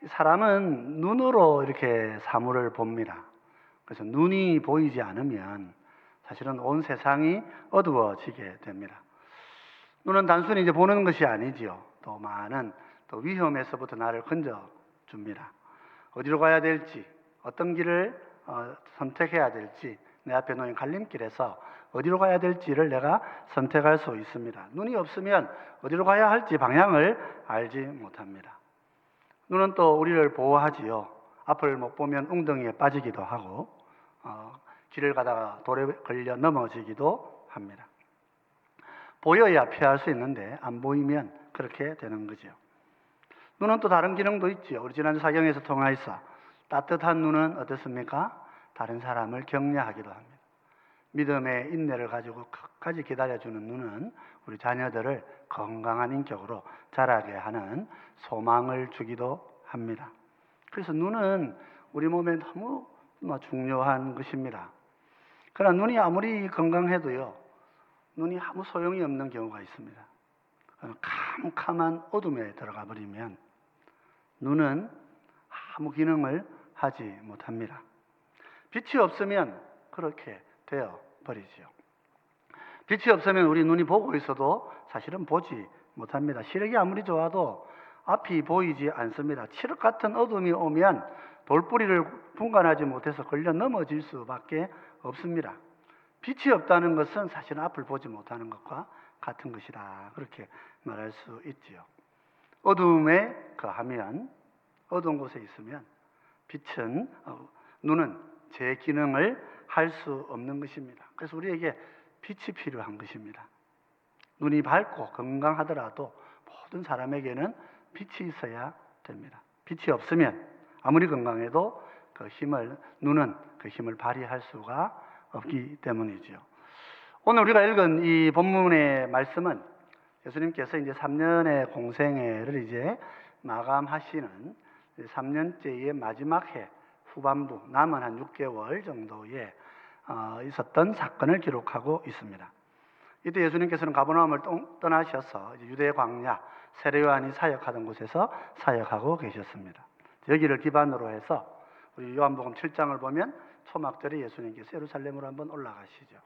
사람은 눈으로 이렇게 사물을 봅니다. 그래서 눈이 보이지 않으면 사실은 온 세상이 어두워지게 됩니다. 눈은 단순히 이제 보는 것이 아니지요. 또 많은 또 위험에서부터 나를 건져 줍니다. 어디로 가야 될지, 어떤 길을 선택해야 될지, 내 앞에 놓인 갈림길에서 어디로 가야 될지를 내가 선택할 수 있습니다. 눈이 없으면 어디로 가야 할지 방향을 알지 못합니다. 눈은 또 우리를 보호하지요. 앞을 못 보면 웅덩이에 빠지기도 하고 길을 가다가 돌에 걸려 넘어지기도 합니다. 보여야 피할 수 있는데 안 보이면 그렇게 되는 거죠. 눈은 또 다른 기능도 있지요. 우리 지난주 사경에서 통하여서 따뜻한 눈은 어떻습니까? 다른 사람을 격려하기도 합니다. 믿음의 인내를 가지고 끝까지 기다려주는 눈은 우리 자녀들을 건강한 인격으로 자라게 하는 소망을 주기도 합니다. 그래서 눈은 우리 몸에 너무 중요한 것입니다. 그러나 눈이 아무리 건강해도요, 눈이 아무 소용이 없는 경우가 있습니다. 캄캄한 어둠에 들어가 버리면 눈은 아무 기능을 하지 못합니다. 빛이 없으면 그렇게 되어 버리죠. 빛이 없으면 우리 눈이 보고 있어도 사실은 보지 못합니다. 시력이 아무리 좋아도 앞이 보이지 않습니다. 칠흑 같은 어둠이 오면 돌뿌리를 분간하지 못해서 걸려 넘어질 수밖에 없습니다. 빛이 없다는 것은 사실 앞을 보지 못하는 것과 같은 것이다. 그렇게 말할 수 있지요. 어둠에 거하면, 어두운 곳에 있으면 눈은 제 기능을 할 수 없는 것입니다. 그래서 우리에게 빛이 필요한 것입니다. 눈이 밝고 건강하더라도 모든 사람에게는 빛이 있어야 됩니다. 빛이 없으면 아무리 건강해도 눈은 그 힘을 발휘할 수가 없기 때문이죠. 오늘 우리가 읽은 이 본문의 말씀은 예수님께서 이제 3년의 공생애를 이제 마감하시는 3년째의 마지막 해 후반부, 남은 한 6개월 정도에 있었던 사건을 기록하고 있습니다. 이때 예수님께서는 가버나움을 떠나셔서 유대 광야 세례 요한이 사역하던 곳에서 사역하고 계셨습니다. 여기를 기반으로 해서 우리 요한복음 7장을 보면 초막절에 예수님께서 예루살렘으로 한번 올라가시죠.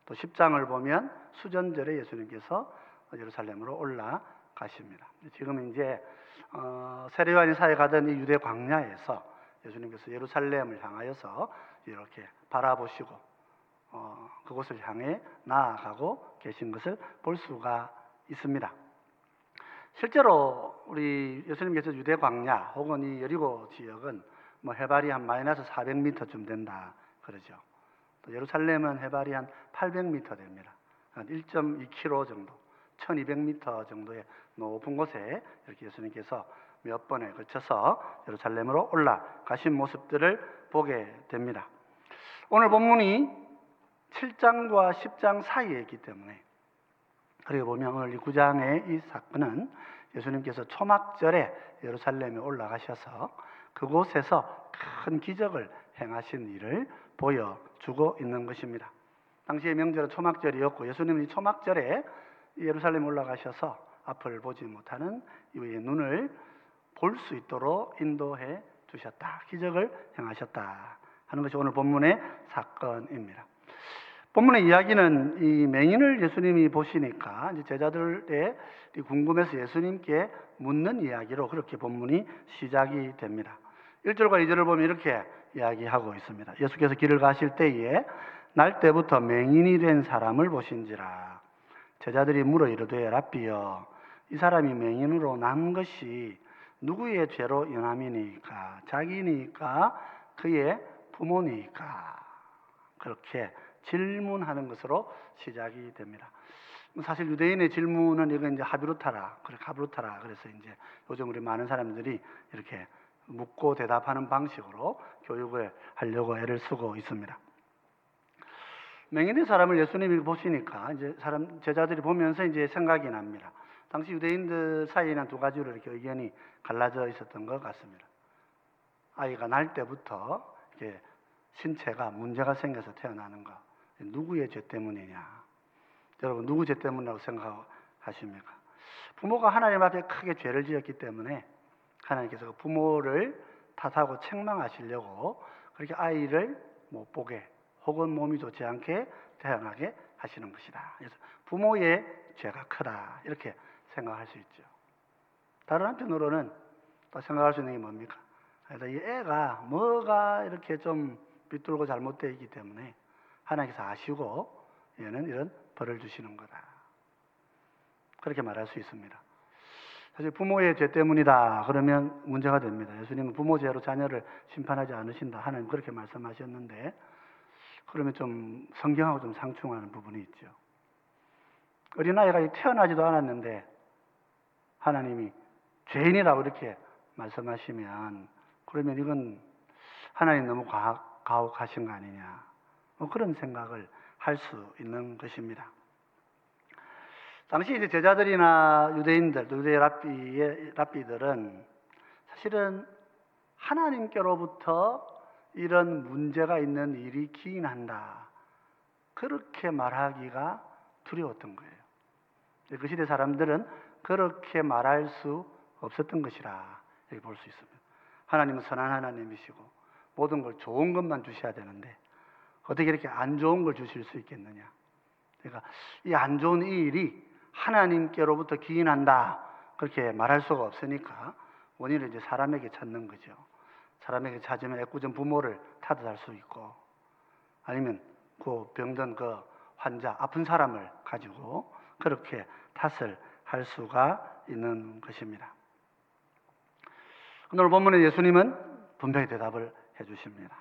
또 10장을 보면 수전절에 예수님께서 예루살렘으로 올라가십니다. 지금 이제 세례 요한이 사역하던 이 유대 광야에서 예수님께서 예루살렘을 향하여서 이렇게 바라보시고 그곳을 향해 나아가고 계신 것을 볼 수가 있습니다. 실제로 우리 예수님께서 유대 광야 혹은 이 여리고 지역은 해발이 한 마이너스 400m쯤 된다 그러죠. 또 예루살렘은 해발이 한 800m 됩니다. 한 1.2km 정도, 1200m 정도의 높은 곳에 이렇게 예수님께서 몇 번에 걸쳐서 예루살렘으로 올라가신 모습들을 보게 됩니다. 오늘 본문이 7장과 10장 사이에 있기 때문에, 그리고 보면 오늘 9장의 이 사건은 예수님께서 초막절에 예루살렘에 올라가셔서 그곳에서 큰 기적을 행하신 일을 보여주고 있는 것입니다. 당시의 명절은 초막절이었고 예수님이 초막절에 예루살렘에 올라가셔서 앞을 보지 못하는 이의 눈을 볼 수 있도록 인도해 주셨다. 기적을 행하셨다 하는 것이 오늘 본문의 사건입니다. 본문의 이야기는 이 맹인을 예수님이 보시니까 이제 제자들의 궁금해서 예수님께 묻는 이야기로 그렇게 본문이 시작이 됩니다. 1절과 2절을 보면 이렇게 이야기하고 있습니다. 예수께서 길을 가실 때에 날 때부터 맹인이 된 사람을 보신지라. 제자들이 물어 이르되 랍비여, 이 사람이 맹인으로 난 것이 누구의 죄로 인함이니까? 자기니까 그의 부모니까? 그렇게 질문하는 것으로 시작이 됩니다. 사실 유대인의 질문은 이건 이제 하비루타라, 그래 가브루타라. 그래서 이제 요즘 우리 많은 사람들이 이렇게 묻고 대답하는 방식으로 교육을 하려고 애를 쓰고 있습니다. 맹인의 사람을 예수님이 보시니까 이제 제자들이 보면서 이제 생각이 납니다. 당시 유대인들 사이에는 두 가지로 이렇게 의견이 갈라져 있었던 것 같습니다. 아이가 날 때부터 이렇게 신체가 문제가 생겨서 태어나는 것, 누구의 죄 때문이냐? 여러분 누구 죄 때문이라고 생각하십니까? 부모가 하나님 앞에 크게 죄를 지었기 때문에 하나님께서 그 부모를 탓하고 책망하시려고 그렇게 아이를 못 보게 혹은 몸이 좋지 않게 태어나게 하시는 것이다. 그래서 부모의 죄가 크다 이렇게 생각할 수 있죠. 다른 한편으로는 또 생각할 수 있는 게 뭡니까? 이 애가 뭐가 이렇게 좀 삐뚤고 잘못되어 있기 때문에 하나님께서 아시고 얘는 이런 벌을 주시는 거다. 그렇게 말할 수 있습니다. 사실 부모의 죄 때문이다 그러면 문제가 됩니다. 예수님은 부모 죄로 자녀를 심판하지 않으신다. 하나님 그렇게 말씀하셨는데 그러면 좀 성경하고 좀 상충하는 부분이 있죠. 어린아이가 태어나지도 않았는데 하나님이 죄인이라고 이렇게 말씀하시면 그러면 이건 하나님 너무 가혹하신 거 아니냐 그런 생각을 할 수 있는 것입니다. 당시 이제 제자들이나 유대인들, 유대 랍비들은 사실은 하나님께로부터 이런 문제가 있는 일이 기인한다. 그렇게 말하기가 두려웠던 거예요. 그 시대 사람들은 그렇게 말할 수 없었던 것이라 이렇게 볼 수 있습니다. 하나님은 선한 하나님이시고 모든 걸 좋은 것만 주셔야 되는데 어떻게 이렇게 안 좋은 걸 주실 수 있겠느냐. 그러니까 이 안 좋은 이 일이 하나님께로부터 기인한다 그렇게 말할 수가 없으니까 원인을 이제 사람에게 찾는 거죠. 사람에게 찾으면 애꿎은 부모를 탓할 수 있고 아니면 그 병든 그 환자 아픈 사람을 가지고 그렇게 탓을 할 수가 있는 것입니다. 오늘 본문에 예수님은 분명히 대답을 해주십니다.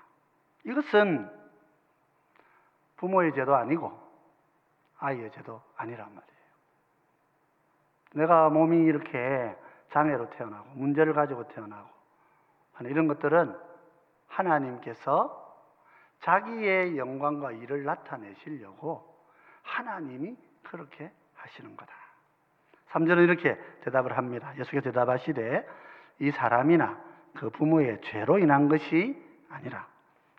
이것은 부모의 죄도 아니고 아이의 죄도 아니란 말이에요. 내가 몸이 이렇게 장애로 태어나고 문제를 가지고 태어나고 하는 이런 것들은 하나님께서 자기의 영광과 일을 나타내시려고 하나님이 그렇게 하시는 거다. 3절은 이렇게 대답을 합니다. 예수께서 대답하시되 이 사람이나 그 부모의 죄로 인한 것이 아니라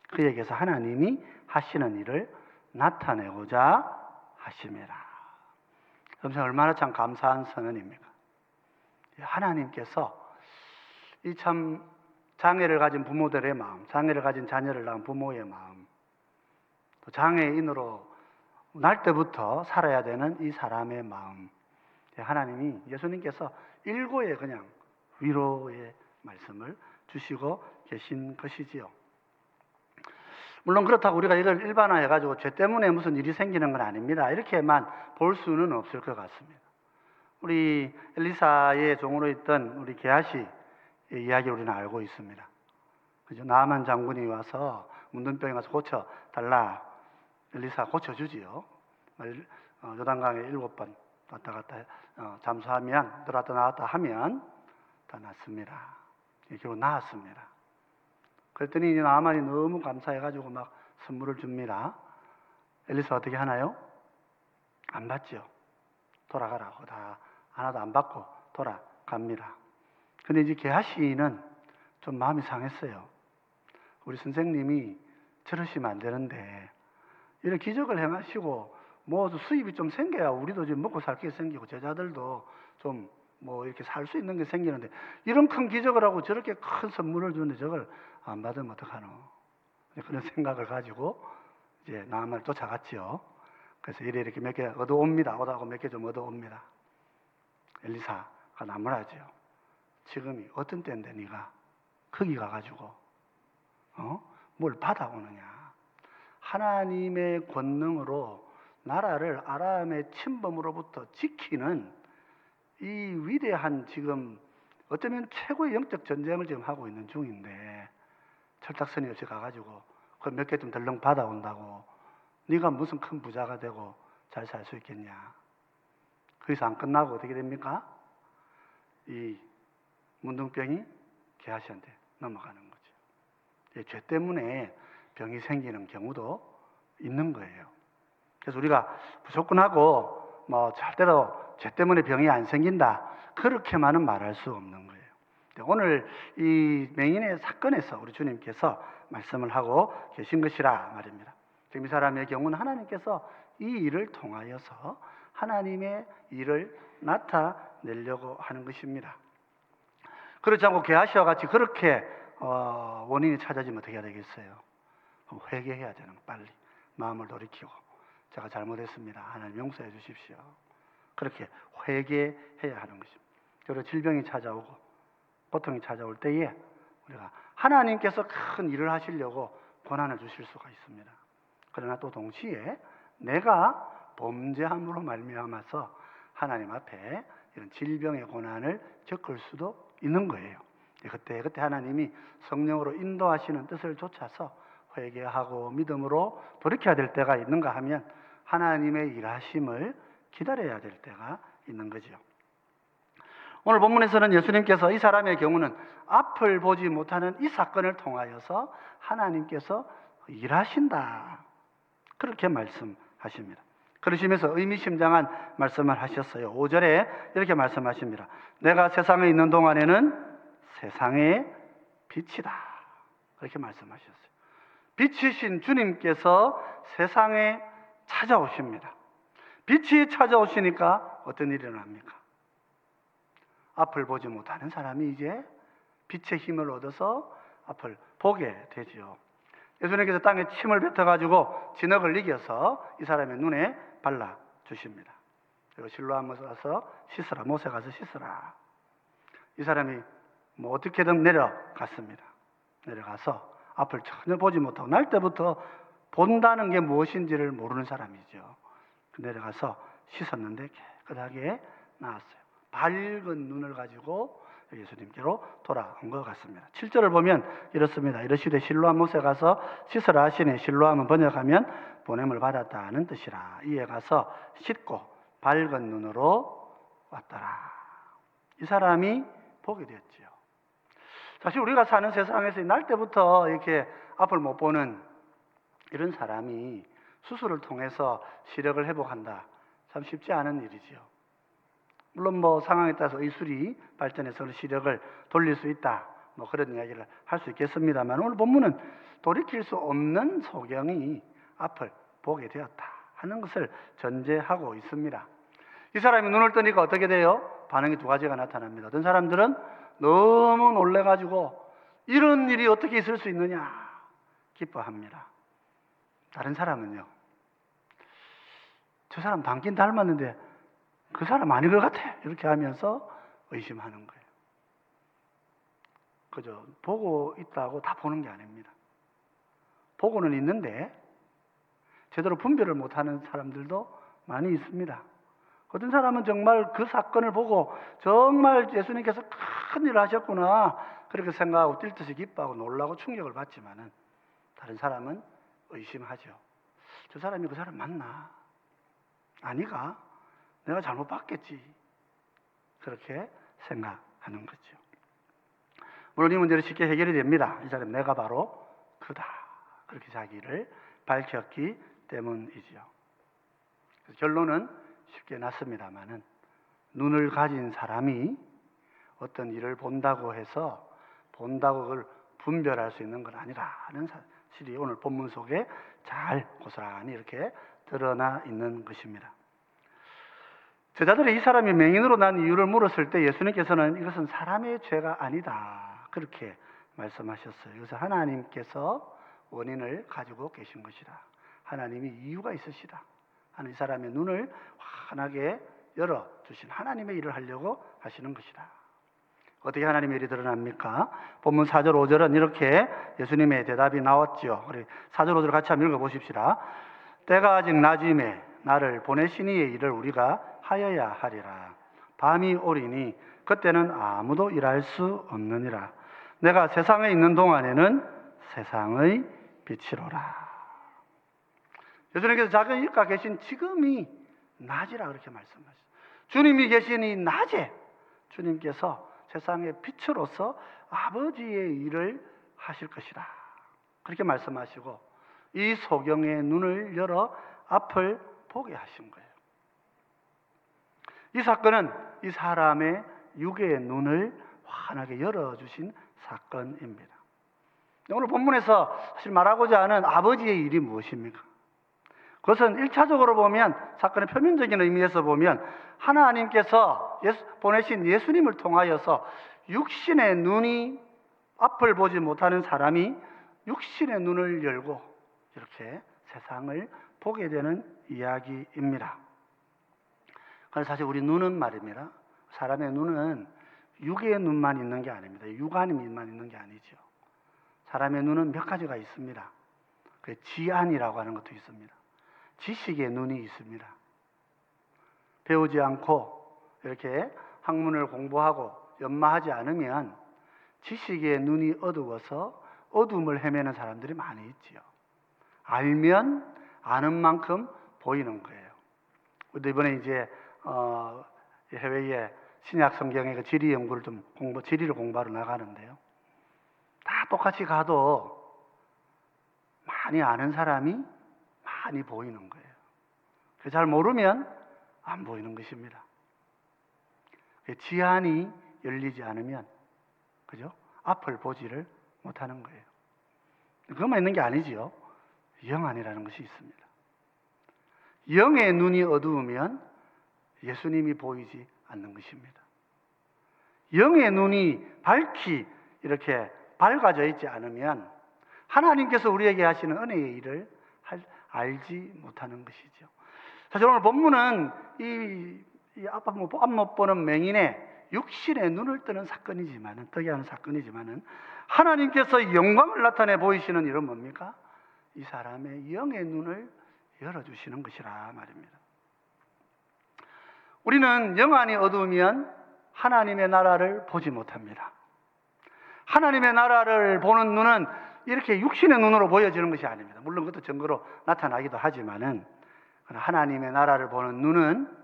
그에게서 하나님이 하시는 일을 나타내고자 하심이라. 그럼 얼마나 참 감사한 선언입니까? 하나님께서 이 참 장애를 가진 부모들의 마음, 장애를 가진 자녀를 낳은 부모의 마음, 또 장애인으로 날 때부터 살아야 되는 이 사람의 마음, 하나님이 예수님께서 일고에 그냥 위로의 말씀을 주시고 계신 것이지요. 물론 그렇다고 우리가 이걸 일반화해가지고 죄 때문에 무슨 일이 생기는 건 아닙니다. 이렇게만 볼 수는 없을 것 같습니다. 우리 엘리사의 종으로 있던 우리 게하시의 이야기 우리는 알고 있습니다. 그죠? 나아만 장군이 와서 문둥병에 가서 고쳐달라. 엘리사 고쳐주지요. 요단강에 7번 왔다 갔다 잠수하면 들어왔다 나왔다 하면 다 낫습니다. 결국 나았습니다. 그랬더니 나아만이 너무 감사해가지고 막 선물을 줍니다. 엘리사 어떻게 하나요? 안 받죠. 돌아가라고 다 하나도 안 받고 돌아갑니다. 근데 이제 게하시는 좀 마음이 상했어요. 우리 선생님이 저러시면 안 되는데 이런 기적을 행하시고 뭐 수입이 좀 생겨야 우리도 지금 먹고 살 게 생기고 제자들도 좀 뭐 이렇게 살 수 있는 게 생기는데 이런 큰 기적을 하고 저렇게 큰 선물을 주는데 저걸 안 받으면 어떡하노? 그런 생각을 가지고 이제 나아만을 쫓아갔지요. 그래서 이렇게 몇 개 얻어옵니다. 오다고 몇 개 좀 얻어옵니다. 엘리사가 나무라지요. 지금이 어떤 때인데 네가 거기 가가지고 뭘 받아오느냐. 하나님의 권능으로 나라를 아람의 침범으로부터 지키는 이 위대한 지금 어쩌면 최고의 영적 전쟁을 지금 하고 있는 중인데 철딱선이 없이 가가지고 그 몇 개 좀 덜렁 받아온다고 네가 무슨 큰 부자가 되고 잘 살 수 있겠냐. 거기서 안 끝나고 어떻게 됩니까? 이 문둥병이 게하시한테 넘어가는 거죠. 죄 때문에 병이 생기는 경우도 있는 거예요. 그래서 우리가 무조건 하고 뭐 절대로 죄 때문에 병이 안 생긴다 그렇게만은 말할 수 없는 거예요. 오늘 이 맹인의 사건에서 우리 주님께서 말씀을 하고 계신 것이라 말입니다. 지금 이 사람의 경우는 하나님께서 이 일을 통하여서 하나님의 일을 나타내려고 하는 것입니다. 그렇지 않고 게하시와 같이 그렇게 원인이 찾아지면 어떻게 해야 되겠어요? 회개해야 되는 거, 빨리 마음을 돌이키고 제가 잘못했습니다, 하나님 용서해 주십시오, 그렇게 회개해야 하는 것입니다. 그리고 질병이 찾아오고 고통이 찾아올 때에 우리가 하나님께서 큰 일을 하시려고 고난을 주실 수가 있습니다. 그러나 또 동시에 내가 범죄함으로 말미암아서 하나님 앞에 이런 질병의 고난을 겪을 수도 있는 거예요. 그때 하나님이 성령으로 인도하시는 뜻을 좇아서 회개하고 믿음으로 돌이켜야 될 때가 있는가 하면 하나님의 일하심을 기다려야 될 때가 있는 거죠. 오늘 본문에서는 예수님께서 이 사람의 경우는 앞을 보지 못하는 이 사건을 통하여서 하나님께서 일하신다, 그렇게 말씀하십니다. 그러시면서 의미심장한 말씀을 하셨어요. 5절에 이렇게 말씀하십니다. 내가 세상에 있는 동안에는 세상의 빛이다, 그렇게 말씀하셨어요. 빛이신 주님께서 세상에 찾아오십니다. 빛이 찾아오시니까 어떤 일이 일어납니까? 앞을 보지 못하는 사람이 이제 빛의 힘을 얻어서 앞을 보게 되죠. 예수님께서 땅에 침을 뱉어가지고 진흙을 이겨서 이 사람의 눈에 발라주십니다. 그리고 실로암에 가서 씻으라, 못에 가서 씻으라. 이 사람이 어떻게든 내려갔습니다. 내려가서 앞을 전혀 보지 못하고 날 때부터 본다는 게 무엇인지를 모르는 사람이죠. 내려가서 씻었는데 깨끗하게 나왔어요. 밝은 눈을 가지고 예수님께로 돌아온 것 같습니다. 7절을 보면 이렇습니다. 이르시되 실로암 못에 가서 씻으라 하시니, 실로암은 번역하면 보냄을 받았다는 뜻이라. 이에 가서 씻고 밝은 눈으로 왔더라. 이 사람이 보게 되었지요. 사실 우리가 사는 세상에서 날 때부터 이렇게 앞을 못 보는 이런 사람이 수술을 통해서 시력을 회복한다, 참 쉽지 않은 일이지요. 물론 상황에 따라서 의술이 발전해서 시력을 돌릴 수 있다, 그런 이야기를 할 수 있겠습니다만, 오늘 본문은 돌이킬 수 없는 소경이 앞을 보게 되었다 하는 것을 전제하고 있습니다. 이 사람이 눈을 뜨니까 어떻게 돼요? 반응이 두 가지가 나타납니다. 어떤 사람들은 너무 놀래가지고 이런 일이 어떻게 있을 수 있느냐 기뻐합니다. 다른 사람은요, 저 사람 닮긴 닮았는데 그 사람 아닌 것 같아, 이렇게 하면서 의심하는 거예요. 그죠? 보고 있다고 다 보는 게 아닙니다. 보고는 있는데 제대로 분별을 못하는 사람들도 많이 있습니다. 어떤 사람은 정말 그 사건을 보고 정말 예수님께서 큰 일을 하셨구나 그렇게 생각하고 뛸 듯이 기뻐하고 놀라고 충격을 받지만은, 다른 사람은 의심하죠. 저 사람이 그 사람 맞나? 아니가? 내가 잘못 봤겠지, 그렇게 생각하는 거죠. 물론 이 문제는 쉽게 해결이 됩니다. 이 사람 내가 바로 그다, 그렇게 자기를 밝혔기 때문이지요. 결론은 쉽게 났습니다마는, 눈을 가진 사람이 어떤 일을 본다고 해서 본다고 그걸 분별할 수 있는 건 아니라는 사실이 오늘 본문 속에 잘 고스란히 이렇게 드러나 있는 것입니다. 제자들이 이 사람이 맹인으로 난 이유를 물었을 때 예수님께서는 이것은 사람의 죄가 아니다, 그렇게 말씀하셨어요. 그래서 하나님께서 원인을 가지고 계신 것이다, 하나님이 이유가 있으시다 하는, 이 사람의 눈을 환하게 열어주신 하나님의 일을 하려고 하시는 것이다. 어떻게 하나님의 일이 드러납니까? 본문 4절 5절은 이렇게 예수님의 대답이 나왔죠. 우리 4절 5절 같이 한번 읽어보십시다. 때가 아직 낮임에 나를 보내신 이의 일을 우리가 하여야 하리라. 밤이 오리니 그때는 아무도 일할 수 없느니라. 내가 세상에 있는 동안에는 세상의 빛이로라. 예수님께서 자기 입가 계신 지금이 낮이라 그렇게 말씀하셨어요. 주님이 계신 이 낮에 주님께서 세상의 빛으로서 아버지의 일을 하실 것이다, 그렇게 말씀하시고 이 소경의 눈을 열어 앞을 보게 하신 거예요. 이 사건은 이 사람의 육의 눈을 환하게 열어주신 사건입니다. 오늘 본문에서 사실 말하고자 하는 아버지의 일이 무엇입니까? 그것은 1차적으로 보면, 사건의 표면적인 의미에서 보면 하나님께서 보내신 예수님을 통하여서 육신의 눈이 앞을 보지 못하는 사람이 육신의 눈을 열고 이렇게 세상을 보게 되는 이야기입니다. 그래서 사실 우리 눈은 말입니다. 사람의 눈은 육의 눈만 있는 게 아닙니다. 육안의 눈만 있는 게 아니죠. 사람의 눈은 몇 가지가 있습니다. 그 지안이라고 하는 것도 있습니다. 지식의 눈이 있습니다. 배우지 않고 이렇게 학문을 공부하고 연마하지 않으면 지식의 눈이 어두워서 어둠을 헤매는 사람들이 많이 있지요. 알면 아는 만큼 보이는 거예요. 우리도 이번에 이제 해외에 신약 성경의 그 지리 연구를 지리를 공부하러 나가는데요. 다 똑같이 가도 많이 아는 사람이 많이 보이는 거예요. 잘 모르면 안 보이는 것입니다. 지안이 열리지 않으면, 그죠? 앞을 보지를 못하는 거예요. 그것만 있는 게 아니지요. 영안이라는 것이 있습니다. 영의 눈이 어두우면 예수님이 보이지 않는 것입니다. 영의 눈이 밝히 이렇게 밝아져 있지 않으면 하나님께서 우리에게 하시는 은혜의 일을 알지 못하는 것이죠. 사실 오늘 본문은 앞 못 보는 맹인의 육신의 눈을 뜨는 사건이지만은, 뜨게 하는 사건이지만은, 하나님께서 영광을 나타내 보이시는 일은 뭡니까? 이 사람의 영의 눈을 열어주시는 것이라 말입니다. 우리는 영안이 어두우면 하나님의 나라를 보지 못합니다. 하나님의 나라를 보는 눈은 이렇게 육신의 눈으로 보여지는 것이 아닙니다. 물론 그것도 증거로 나타나기도 하지만은, 하나님의 나라를 보는 눈은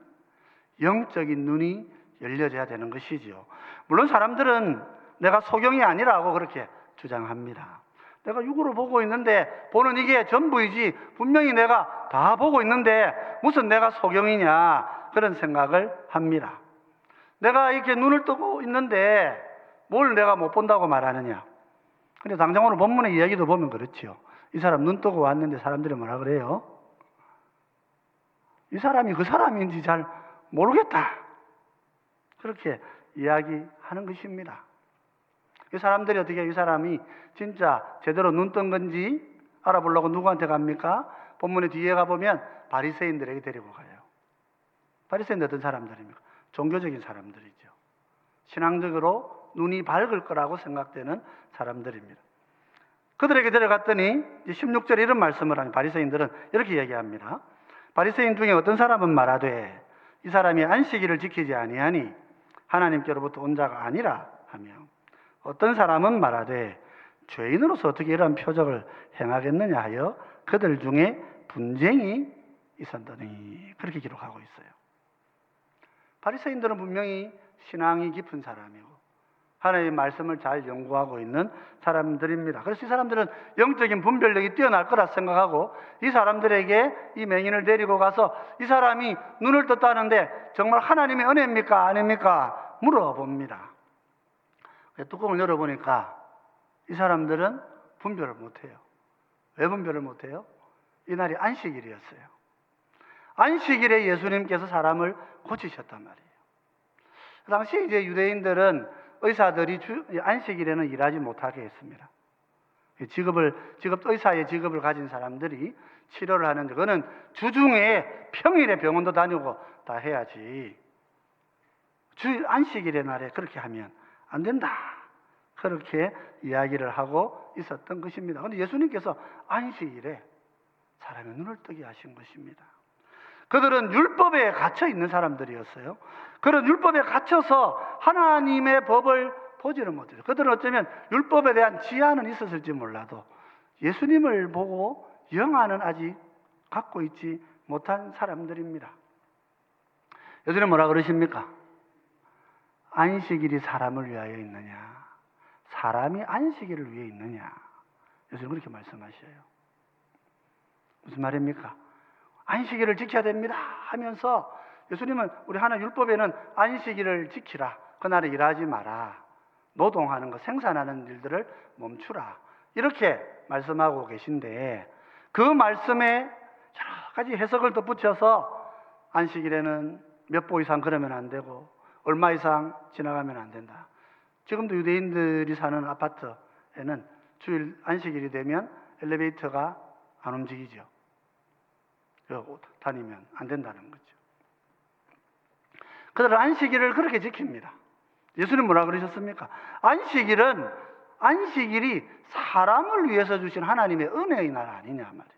영적인 눈이 열려져야 되는 것이지요. 물론 사람들은 내가 소경이 아니라고 그렇게 주장합니다. 내가 육으로 보고 있는데 보는 이게 전부이지, 분명히 내가 다 보고 있는데 무슨 내가 소경이냐, 그런 생각을 합니다. 내가 이렇게 눈을 뜨고 있는데 뭘 내가 못 본다고 말하느냐. 근데 당장 오늘 본문의 이야기도 보면 그렇죠. 이 사람 눈 뜨고 왔는데 사람들이 뭐라 그래요? 이 사람이 그 사람인지 잘 모르겠다, 그렇게 이야기하는 것입니다. 이 사람들이 어떻게 이 사람이 진짜 제대로 눈 뜬 건지 알아보려고 누구한테 갑니까? 본문의 뒤에 가보면 바리새인들에게 데리고 가요. 바리새인들 어떤 사람들입니까? 종교적인 사람들이죠. 신앙적으로 눈이 밝을 거라고 생각되는 사람들입니다. 그들에게 데려갔더니 16절에 이런 말씀을 하는 바리새인들은 이렇게 얘기합니다. 바리새인 중에 어떤 사람은 말하되 이 사람이 안식일을 지키지 아니하니 하나님께로부터 온 자가 아니라 하며, 어떤 사람은 말하되 죄인으로서 어떻게 이러한 표적을 행하겠느냐 하여 그들 중에 분쟁이 있었더니, 그렇게 기록하고 있어요. 바리새인들은 분명히 신앙이 깊은 사람이고 하나님의 말씀을 잘 연구하고 있는 사람들입니다. 그래서 이 사람들은 영적인 분별력이 뛰어날 거라 생각하고 이 사람들에게 이 맹인을 데리고 가서 이 사람이 눈을 떴다는데 정말 하나님의 은혜입니까 아닙니까 물어봅니다. 뚜껑을 열어보니까 이 사람들은 분별을 못해요. 왜 분별을 못해요? 이날이 안식일이었어요. 안식일에 예수님께서 사람을 고치셨단 말이에요. 그 당시 이제 유대인들은 의사들이 안식일에는 일하지 못하게 했습니다. 의사의 직업을 가진 사람들이 치료를 하는데, 그거는 주중에 평일에 병원도 다니고 다 해야지, 안식일의 날에 그렇게 하면 안 된다, 그렇게 이야기를 하고 있었던 것입니다. 그런데 예수님께서 안식일에 사람의 눈을 뜨게 하신 것입니다. 그들은 율법에 갇혀 있는 사람들이었어요. 그런 율법에 갇혀서 하나님의 법을 보지를 못해요. 그들은 어쩌면 율법에 대한 지하는 있었을지 몰라도 예수님을 보고 영안은 아직 갖고 있지 못한 사람들입니다. 예수님 뭐라 그러십니까? 안식일이 사람을 위하여 있느냐, 사람이 안식일을 위해 있느냐. 예수님 그렇게 말씀하셔요. 무슨 말입니까? 안식일을 지켜야 됩니다 하면서 예수님은 우리 하나 율법에는 안식일을 지키라, 그날에 일하지 마라, 노동하는 것, 생산하는 일들을 멈추라, 이렇게 말씀하고 계신데, 그 말씀에 여러 가지 해석을 덧붙여서 안식일에는 몇 보 이상 걸으면 안 되고 얼마 이상 지나가면 안 된다, 지금도 유대인들이 사는 아파트에는 주일 안식일이 되면 엘리베이터가 안 움직이죠. 다니면 안 된다는 거죠. 그들은 안식일을 그렇게 지킵니다. 예수님 뭐라 그러셨습니까? 안식일이 사람을 위해서 주신 하나님의 은혜의 날 아니냐 말이에요.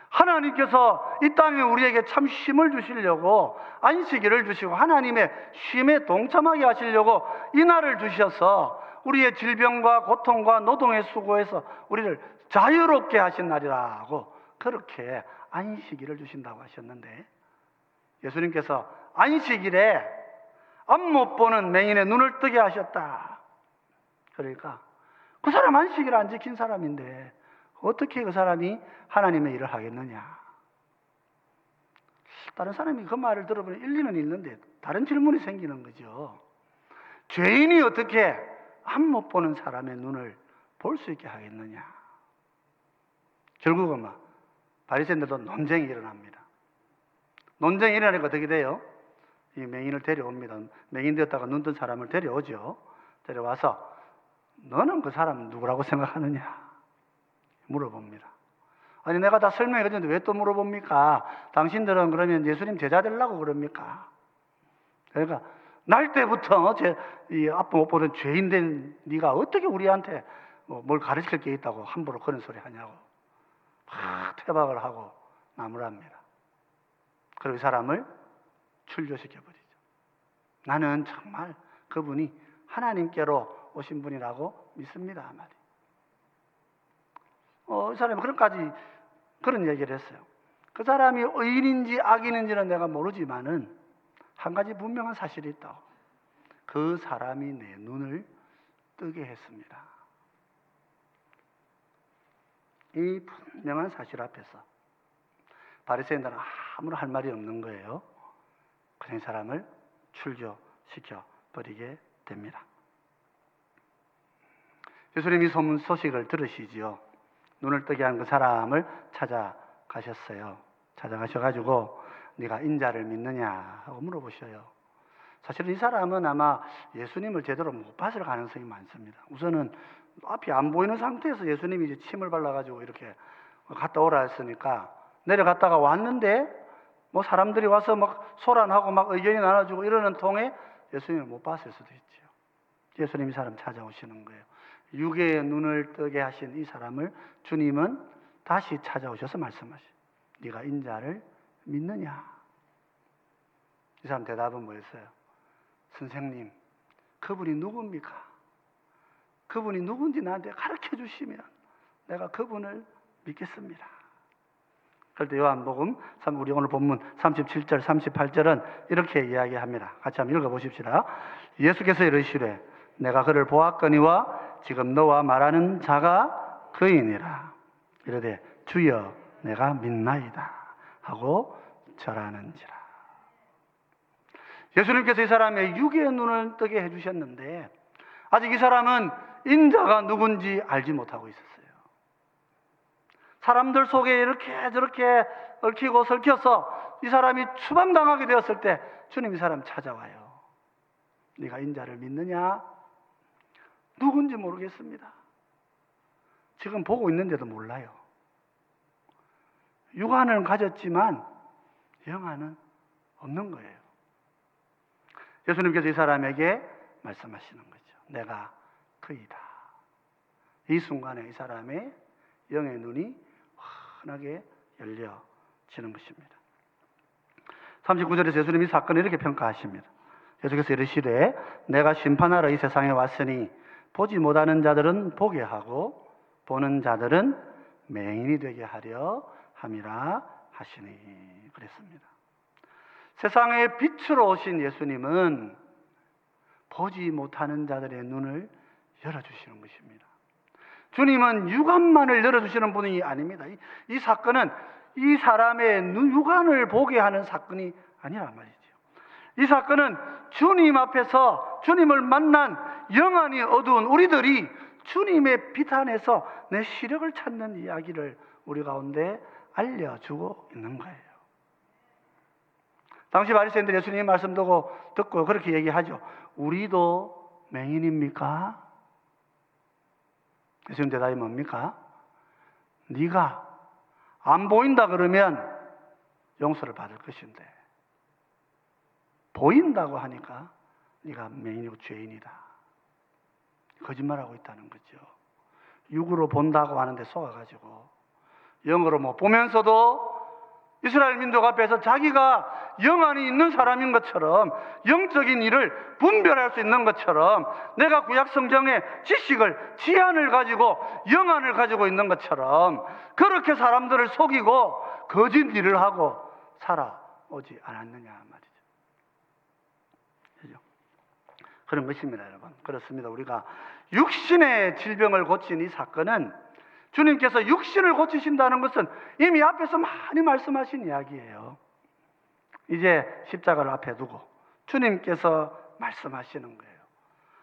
하나님께서 이 땅에 우리에게 참 쉼을 주시려고 안식일을 주시고 하나님의 쉼에 동참하게 하시려고 이 날을 주셔서 우리의 질병과 고통과 노동의 수고에서 우리를 자유롭게 하신 날이라고 그렇게 안식일을 주신다고 하셨는데, 예수님께서 안식일에 앞 못 보는 맹인의 눈을 뜨게 하셨다. 그러니까 그 사람 안식일 안 지킨 사람인데 어떻게 그 사람이 하나님의 일을 하겠느냐. 다른 사람이 그 말을 들어보면 일리는 있는데 다른 질문이 생기는 거죠. 죄인이 어떻게 앞 못 보는 사람의 눈을 볼 수 있게 하겠느냐. 결국은 바리새인들도 논쟁이 일어납니다. 논쟁이 일어나니까 어떻게 돼요? 이 맹인을 데려옵니다. 맹인 되었다가 눈 뜬 사람을 데려오죠. 데려와서 너는 그 사람 누구라고 생각하느냐 물어봅니다. 아니 내가 다 설명해 드렸는데 왜 또 물어봅니까? 당신들은 그러면 예수님 제자 되려고 그럽니까? 그러니까 날 때부터 이 앞도 못 보던 죄인 된 네가 어떻게 우리한테 뭘 가르칠 게 있다고 함부로 그런 소리 하냐고 막 퇴박을 하고 나무랍니다. 그리고 이 사람을 출교시켜버리죠. 나는 정말 그분이 하나님께로 오신 분이라고 믿습니다. 이 사람이 그런 얘기를 했어요. 그 사람이 의인인지 악인인지는 내가 모르지만은 한 가지 분명한 사실이 있다고. 그 사람이 내 눈을 뜨게 했습니다. 이 분명한 사실 앞에서 바리새인들은 아무런 할 말이 없는 거예요. 그냥 사람을 출교시켜 버리게 됩니다. 예수님이 소식을 들으시지요. 눈을 뜨게 한 그 사람을 찾아가셨어요. 찾아가셔가지고 네가 인자를 믿느냐 하고 물어보셔요. 사실 이 사람은 아마 예수님을 제대로 못 봤을 가능성이 많습니다. 우선은 앞이 안 보이는 상태에서 예수님이 이제 침을 발라가지고 이렇게 갔다 오라 했으니까 내려갔다가 왔는데 사람들이 와서 막 소란하고 막 의견이 나눠주고 이러는 통에 예수님을 못 봤을 수도 있죠. 예수님이 사람 찾아오시는 거예요. 육의 눈을 뜨게 하신 이 사람을 주님은 다시 찾아오셔서 말씀하시죠. 네가 인자를 믿느냐? 이 사람 대답은 뭐였어요? 선생님, 그분이 누굽니까? 그분이 누군지 나한테 가르쳐 주시면 내가 그분을 믿겠습니다. 그럴 때 요한복음 우리 오늘 본문 37절 38절은 이렇게 이야기합니다. 같이 한번 읽어보십시다. 예수께서 이르시되 내가 그를 보았거니와 지금 너와 말하는 자가 그이니라. 이르되 주여 내가 믿나이다 하고 절하는지라. 예수님께서 이 사람의 육의 눈을 뜨게 해주셨는데 아직 이 사람은 인자가 누군지 알지 못하고 있었어요. 사람들 속에 이렇게 저렇게 얽히고 설켜서 이 사람이 추방당하게 되었을 때 주님 이 사람 찾아와요. 네가 인자를 믿느냐? 누군지 모르겠습니다. 지금 보고 있는데도 몰라요. 육안은 가졌지만 영안은 없는 거예요. 예수님께서 이 사람에게 말씀하시는 거죠. 내가 그이다. 이 순간에 이 사람의 영의 눈이 환하게 열려지는 것입니다. 39절에서 예수님이 이 사건을 이렇게 평가하십니다. 예수께서 이르시되 내가 심판하러 이 세상에 왔으니 보지 못하는 자들은 보게 하고 보는 자들은 맹인이 되게 하려 함이라 하시니 그랬습니다. 세상의 빛으로 오신 예수님은 보지 못하는 자들의 눈을 열어주시는 것입니다. 주님은 육안만을 열어주시는 분이 아닙니다. 이 사건은 이 사람의 육안을 보게 하는 사건이 아니란 말이죠. 이 사건은 주님 앞에서 주님을 만난 영안이 어두운 우리들이 주님의 빛 안에서 내 시력을 찾는 이야기를 우리 가운데 알려주고 있는 거예요. 당시 바리새인들이 예수님의 말씀 듣고 그렇게 얘기하죠. 우리도 맹인입니까? 예수님 대답이 뭡니까? 네가 안 보인다 그러면 용서를 받을 것인데 보인다고 하니까 네가 맹인이고 죄인이다. 거짓말하고 있다는 거죠. 육으로 본다고 하는데 속아가지고 영으로 못 보면서도 이스라엘 민족 앞에서 자기가 영 안에 있는 사람인 것처럼 영적인 일을 분별할 수 있는 것처럼 내가 구약 성경의 지식을 지안을 가지고 영안을 가지고 있는 것처럼 그렇게 사람들을 속이고 거짓 일을 하고 살아오지 않았느냐 말이죠. 그죠? 그런 것입니다, 여러분. 그렇습니다. 우리가 육신의 질병을 고친 이 사건은 주님께서 육신을 고치신다는 것은 이미 앞에서 많이 말씀하신 이야기예요. 이제 십자가를 앞에 두고 주님께서 말씀하시는 거예요.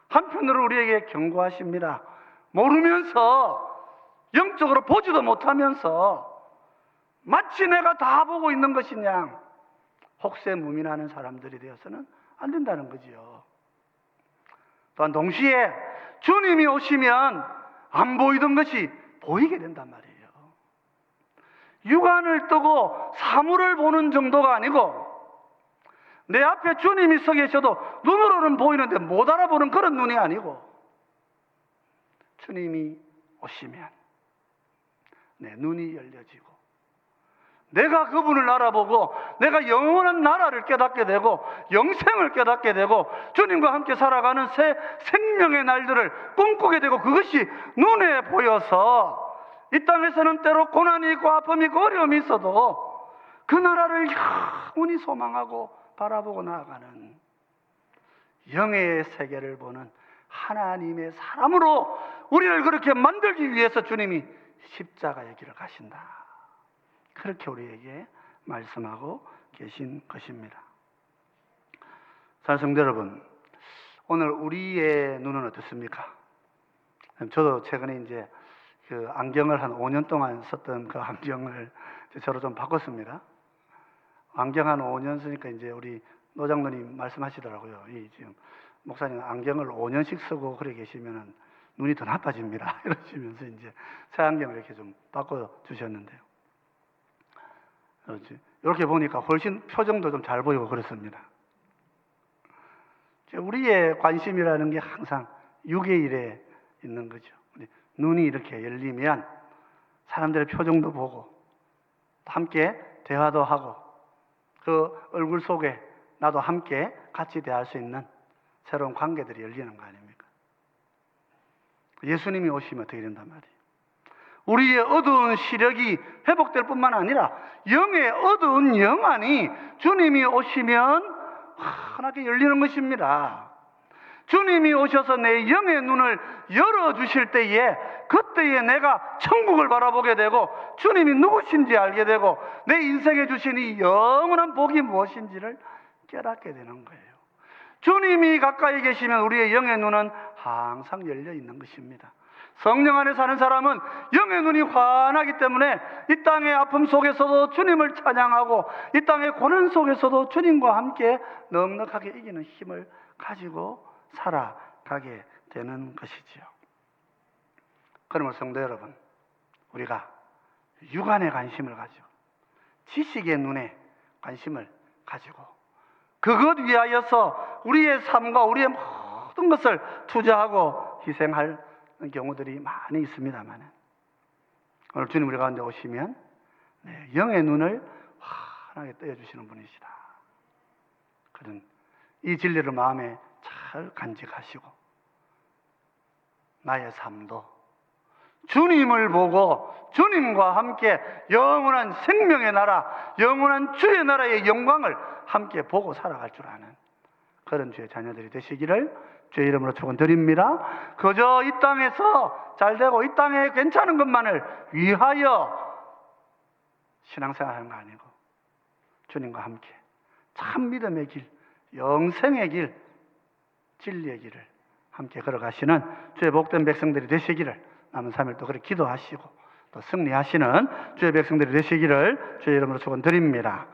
한편으로 우리에게 경고하십니다. 모르면서 영적으로 보지도 못하면서 마치 내가 다 보고 있는 것이냐 혹세무민하는 사람들이 되어서는 안 된다는 거지요. 또한 동시에 주님이 오시면 안 보이던 것이 보이게 된단 말이에요. 육안을 뜨고 사물을 보는 정도가 아니고 내 앞에 주님이 서 계셔도 눈으로는 보이는데 못 알아보는 그런 눈이 아니고 주님이 오시면 내 눈이 열려지고 내가 그분을 알아보고 내가 영원한 나라를 깨닫게 되고 영생을 깨닫게 되고 주님과 함께 살아가는 새 생명의 날들을 꿈꾸게 되고 그것이 눈에 보여서 이 땅에서는 때로 고난이 있고 아픔이 있고 어려움이 있어도 그 나라를 영원히 소망하고 바라보고 나아가는 영의 세계를 보는 하나님의 사람으로 우리를 그렇게 만들기 위해서 주님이 십자가의 길을 가신다. 그렇게 우리에게 말씀하고 계신 것입니다. 사랑하는 성도 여러분, 오늘 우리의 눈은 어떻습니까? 저도 최근에 이제 그 안경을 한 5년 동안 썼던 그 안경을 저로 좀 바꿨습니다. 안경 한 5년 쓰니까 이제 우리 노장로님 말씀하시더라고요. 이 지금 목사님 안경을 5년씩 쓰고 그래 계시면은 눈이 더 나빠집니다. 이러시면서 이제 새 안경을 이렇게 좀 바꿔 주셨는데요. 이렇게 보니까 훨씬 표정도 좀 잘 보이고 그렇습니다. 우리의 관심이라는 게 항상 육의 일에 있는 거죠. 눈이 이렇게 열리면 사람들의 표정도 보고 함께 대화도 하고 그 얼굴 속에 나도 함께 같이 대할 수 있는 새로운 관계들이 열리는 거 아닙니까? 예수님이 오시면 어떻게 된단 말이에요? 우리의 어두운 시력이 회복될 뿐만 아니라 영의 어두운 영안이 주님이 오시면 환하게 열리는 것입니다. 주님이 오셔서 내 영의 눈을 열어주실 때에 그때에 내가 천국을 바라보게 되고 주님이 누구신지 알게 되고 내 인생에 주신 이 영원한 복이 무엇인지를 깨닫게 되는 거예요. 주님이 가까이 계시면 우리의 영의 눈은 항상 열려 있는 것입니다. 성령 안에 사는 사람은 영의 눈이 환하기 때문에 이 땅의 아픔 속에서도 주님을 찬양하고 이 땅의 고난 속에서도 주님과 함께 넉넉하게 이기는 힘을 가지고 살아가게 되는 것이지요. 그러면 성도 여러분, 우리가 육안에 관심을 가지고 지식의 눈에 관심을 가지고 그것 위하여서 우리의 삶과 우리의 모든 것을 투자하고 희생할 경우들이 많이 있습니다만 오늘 주님 우리 가운데 오시면 영의 눈을 환하게 떠여주시는 분이시다. 그런 이 진리를 마음에 잘 간직하시고 나의 삶도 주님을 보고 주님과 함께 영원한 생명의 나라, 영원한 주의 나라의 영광을 함께 보고 살아갈 줄 아는 그런 주의 자녀들이 되시기를 주의 이름으로 축원드립니다. 그저 이 땅에서 잘되고 이 땅에 괜찮은 것만을 위하여 신앙생활하는 거 아니고 주님과 함께 참 믿음의 길, 영생의 길, 진리의 길을 함께 걸어가시는 주의 복된 백성들이 되시기를 남은 3일 또 그렇게 기도하시고 또 승리하시는 주의 백성들이 되시기를 주의 이름으로 축원드립니다.